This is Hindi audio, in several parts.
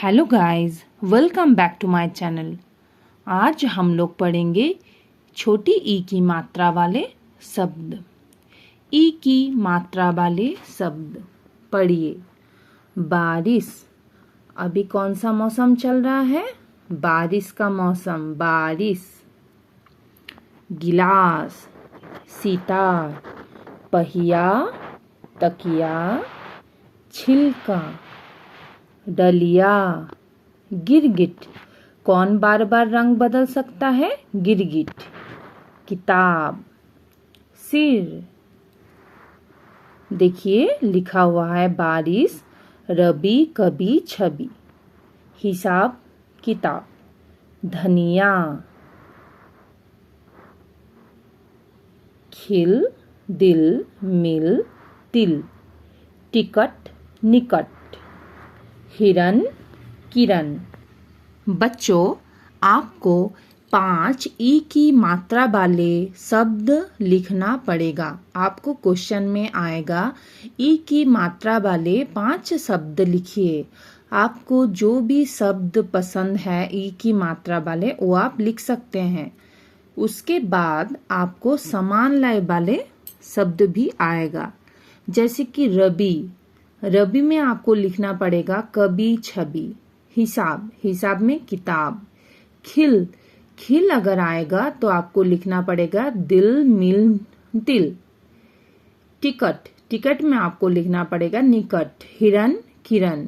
Hello guys, welcome back to my channel. आज हम लोग पढ़ेंगे छोटी ई की मात्रा वाले शब्द। ई की मात्रा वाले शब्द पढ़िए। बारिश। अभी कौन सा मौसम चल रहा है? बारिश का मौसम। बारिश। गिलास, सितार, पहिया, तकिया, छिलका, डलिया, गिरगिट। कौन बार बार रंग बदल सकता है? गिरगिट। किताब, सिर। देखिए लिखा हुआ है बारिश, रबी, कभी, छवि। हिसाब किताब। धनिया, खिल, दिल, मिल, तिल। टिकट, निकट। हिरन, किरण। बच्चों, आपको 5 ई की मात्रा वाले शब्द लिखना पड़ेगा। आपको क्वेश्चन में आएगा ई की मात्रा वाले 5 शब्द लिखिए। आपको जो भी शब्द पसंद है ई की मात्रा वाले वो आप लिख सकते हैं। उसके बाद आपको समान लय वाले शब्द भी आएगा, जैसे कि रबी। रबी में आपको लिखना पड़ेगा कभी, छवि। हिसाब, हिसाब में किताब। खिल, खिल अगर आएगा तो आपको लिखना पड़ेगा दिल, मिल, तिल। टिकट, टिकट में आपको लिखना पड़ेगा निकट। हिरन, किरण।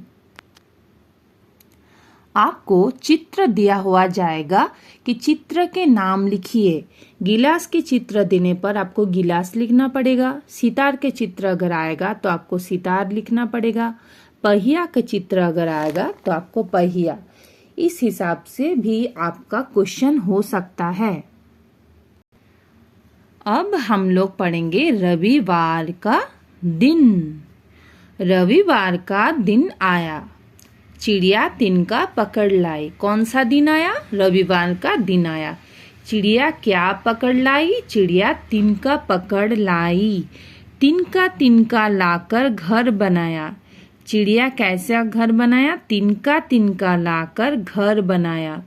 आपको चित्र दिया हुआ जाएगा कि चित्र के नाम लिखिए। गिलास के चित्र देने पर आपको गिलास लिखना पड़ेगा। सितार के चित्र अगर आएगा तो आपको सितार लिखना पड़ेगा। पहिया के चित्र अगर आएगा तो आपको पहिया। इस हिसाब से भी आपका क्वेश्चन हो सकता है। अब हम लोग पढ़ेंगे रविवार का दिन। रविवार का दिन आया, चिड़िया तिनका पकड़ लाई। कौन सा दिन आया? रविवार का दिन आया। चिड़िया क्या पकड़ लाई? चिड़िया तिनका पकड़ लाई। तिनका तिनका लाकर घर बनाया। चिड़िया कैसा घर बनाया? तिनका तिनका लाकर घर बनाया।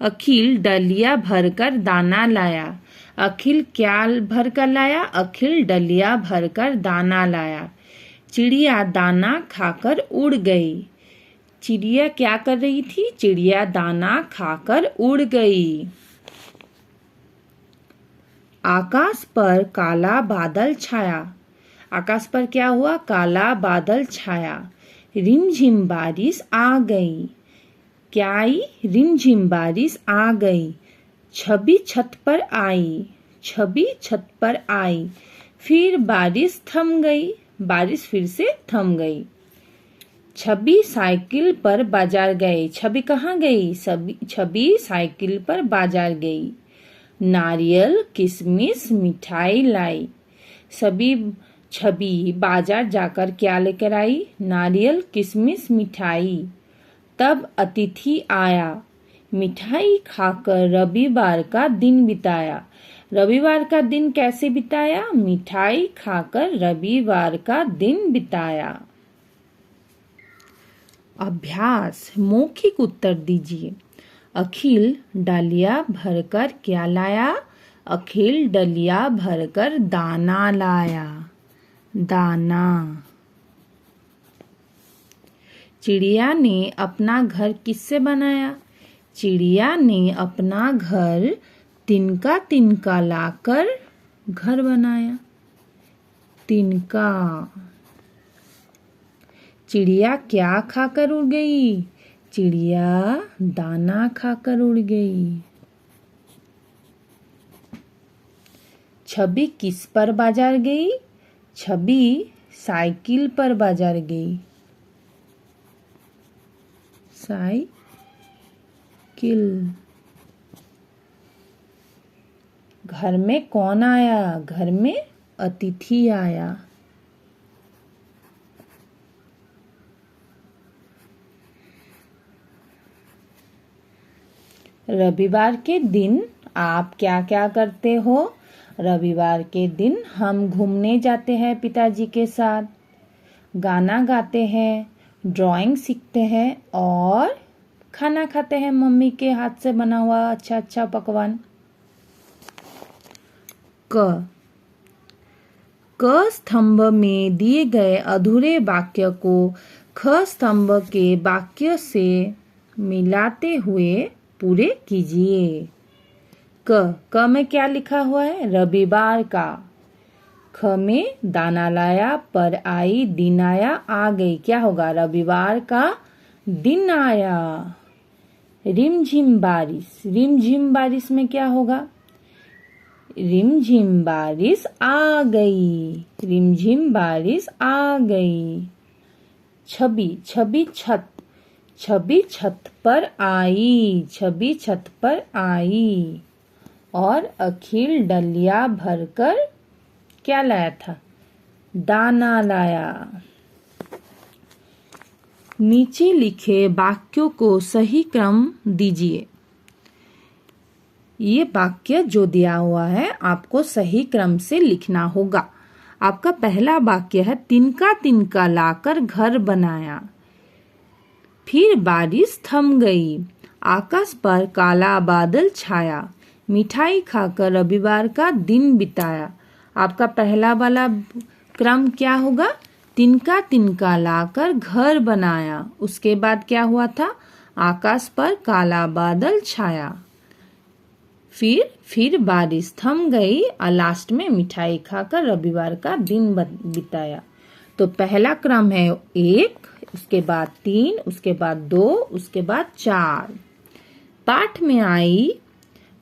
अखिल डलिया भरकर दाना लाया। अखिल क्या भरकर लाया? अखिल डलिया भरकर दाना लाया। चिड़िया दाना खाकर उड़ गई। चिड़िया क्या कर रही थी? चिड़िया दाना खाकर उड़ गई। आकाश पर काला बादल छाया। आकाश पर क्या हुआ? काला बादल छाया। रिमझिम बारिश आ गई। क्या आई? रिमझिम बारिश आ गई। छवि छत पर आई। छवि छत पर आई। फिर बारिश थम गई। बारिश फिर से थम गई। छवि साइकिल पर बाजार गए। छवि कहाँ गई? छवि साइकिल पर बाजार गई। नारियल, किशमिश, मिठाई लाई। छवि बाजार जाकर क्या लेकर आई? नारियल, किशमिश, मिठाई। तब अतिथि आया। मिठाई खाकर रविवार का दिन बिताया। रविवार का दिन कैसे बिताया? मिठाई खाकर रविवार का दिन बिताया। अभ्यास, मौखिक उत्तर दीजिए। अखिल डलिया भरकर क्या लाया? अखिल डलिया भरकर दाना लाया। दाना। चिड़िया ने अपना घर किससे बनाया? चिड़िया ने अपना घर तिनका तिनका लाकर घर बनाया। तिनका। चिड़िया क्या खाकर उड़ गई? चिड़िया दाना खाकर उड़ गई। छवि किस पर बाजार गई? छवि साइकिल पर बाजार गई। साइकिल। घर में कौन आया? घर में अतिथि आया। रविवार के दिन आप क्या क्या करते हो? रविवार के दिन हम घूमने जाते हैं पिताजी के साथ, गाना गाते हैं, ड्राइंग सीखते हैं और खाना खाते हैं मम्मी के हाथ से बना हुआ अच्छा अच्छा पकवान। क स्तंभ में दिए गए अधूरे वाक्य को ख स्तंभ के वाक्य से मिलाते हुए पूरे कीजिए। क में क्या लिखा हुआ है? रविवार का। ख में दाना लाया, पर आई, दिन आया, आ गई। क्या होगा? रविवार का दिन आया। रिमझिम बारिश। रिमझिम बारिश में क्या होगा? रिमझिम बारिश आ गई। रिमझिम बारिश आ गई। छवि। छवि छत। छवि छत पर आई। छवि छत पर आई। और अखिल डलिया भरकर क्या लाया था? दाना लाया। नीचे लिखे वाक्यों को सही क्रम दीजिए। ये वाक्य जो दिया हुआ है आपको सही क्रम से लिखना होगा। आपका पहला वाक्य है, तिनका तिनका लाकर घर बनाया। फिर बारिश थम गई। आकाश पर काला बादल छाया। मिठाई खाकर रविवार का दिन बिताया। आपका पहला वाला क्रम क्या होगा? तिनका तिनका लाकर घर बनाया। उसके बाद क्या हुआ था? आकाश पर काला बादल छाया। फिर बारिश थम गई और लास्ट में मिठाई खाकर रविवार का दिन बिताया। तो पहला क्रम है 1, उसके बाद 3, उसके बाद 2, उसके बाद 4। पाठ में आई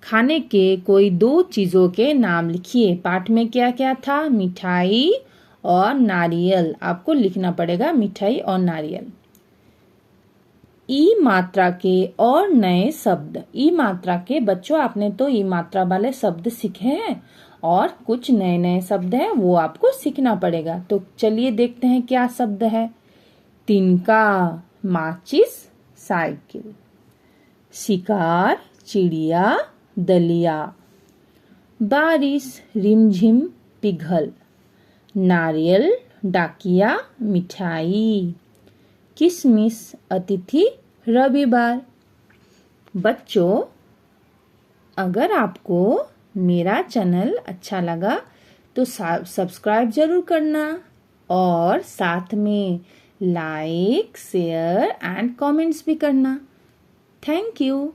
खाने के कोई 2 चीजों के नाम लिखिए। पाठ में क्या क्या था? मिठाई और नारियल। आपको लिखना पड़ेगा मिठाई और नारियल। ई मात्रा के और नए शब्द। ई मात्रा के बच्चों आपने तो ई मात्रा वाले शब्द सीखे हैं और कुछ नए नए शब्द हैं वो आपको सीखना पड़ेगा। तो चलिए देखते हैं क्या शब्द है। तिनका माचिस साइकिल। शिकार चिड़िया दलिया। बारिश रिमझिम पिघल। नारियल डाकिया मिठाई। किशमिश अतिथि रविवार। बच्चों अगर आपको मेरा चैनल अच्छा लगा तो सब्सक्राइब जरूर करना और साथ में लाइक शेयर एंड कमेंट्स भी करना। Thank you.